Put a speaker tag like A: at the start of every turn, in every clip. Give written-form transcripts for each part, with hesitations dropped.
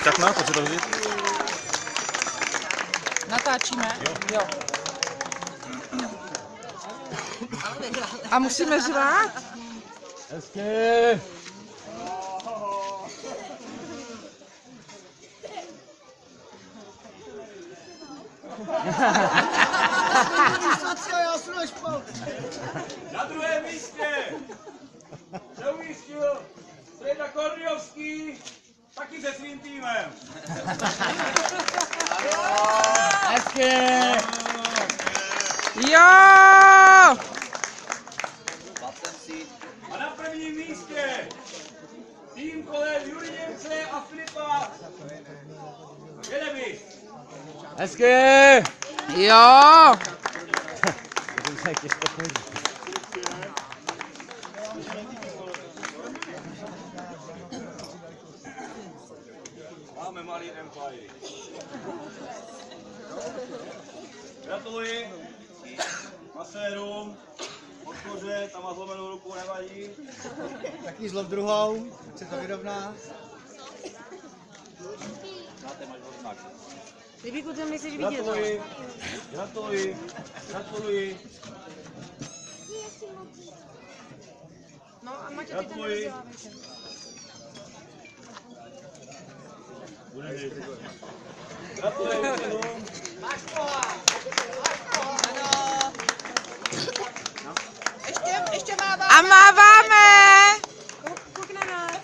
A: Čakna, pojď si to vzít.
B: Natáčíme? Jo. A musíme řvát?
A: Hezky.
C: Na druhém místě se umístil Strejda Kordiovský, taky se svým týmem.
A: Hezky.
B: Jo!
C: A na prvním místě tým kolem Jury Němce a Filipa Jedeby.
A: Hezky.
B: Jo!
C: Máme malý Empire. Gratuluji masérům, podpoře, tam má zlomenou ruku, nevadí.
D: Taky zlob druhou, ať se to vyrovná.
E: Libiku, tam nechceš vidět.
C: Gratuluji, gratuluji, gratuluji.
E: No a Maťo, ty tam
C: Gratuluji.
E: nevzdělávejte.
C: Gratuluji učenům.
B: Ještě máváme! A máváme!
E: Kouk na nás.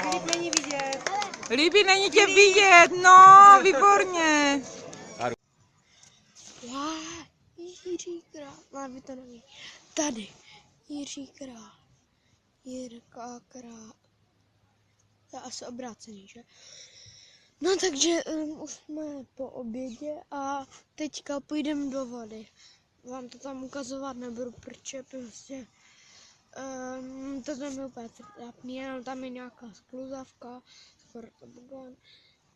E: Filip není vidět.
B: Líbí, není tě vidět, no, výborně.
E: Jiří Král, ale vy to neví. Tady, Jiří Král, Jirka Král. To je asi obrácený, že? No takže už jsme po obědě a teďka půjdeme do vody. Vám to tam ukazovat nebudu, protože prostě to tam je úplně trápný, jenom tam je nějaká skluzavka, skoro tobogán.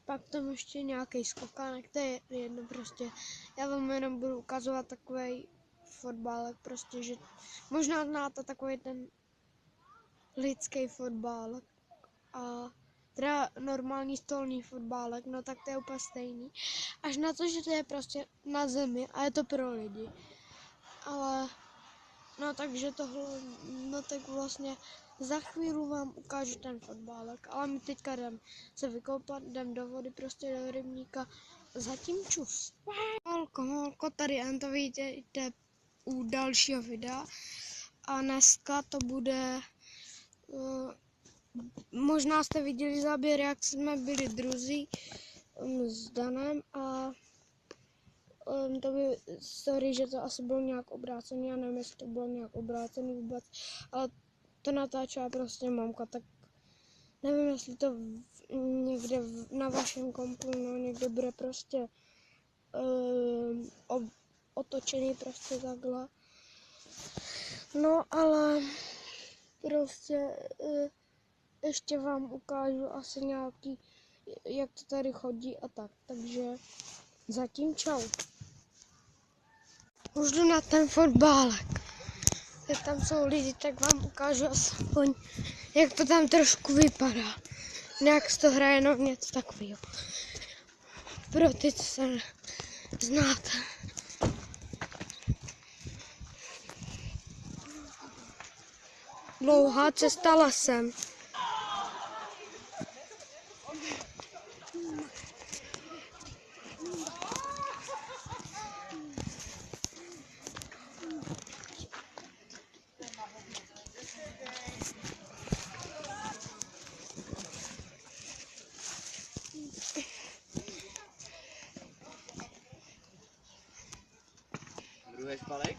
E: Pak tam ještě nějaký skokánek, to je jedno prostě. Já vám jenom budu ukazovat takový fotbálek, prostě, že možná znáte takový ten lidský fotbálek a teda normální stolní fotbálek, no tak to je úplně stejný. Až na to, že to je prostě na zemi a je to pro lidi. Ale, no takže tohle, no tak vlastně za chvíli vám ukážu ten fotbálek, ale my teďka jdem se vykoupat, jdem do vody, prostě do rybníka. Zatím čus. Holko, tady jen to vidíte u dalšího videa. A dneska to bude, možná jste viděli záběr, jak jsme byli druzí s Danem a to by, sorry, že to asi bylo nějak obrácený, já nevím, jestli to bylo nějak obrácený vůbec, ale to natáčela prostě mamka, tak nevím, jestli to někde na vašem kompu, no někde bude prostě otočený prostě takhle. No ale prostě ještě vám ukážu asi nějaký, jak to tady chodí a tak, takže zatím čau. Už jdu na ten fotbálek. Jak tam jsou lidi, tak vám ukážu aspoň, jak to tam trošku vypadá. Nějak se to hraje, no něco takového. Pro ty, co se znáte. Dlouhá cesta lesem.
D: Druhý špalek.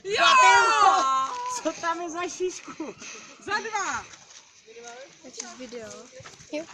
B: Jo!
D: Co tam je za šišku?
B: Za dva!
E: Začít video. Jo.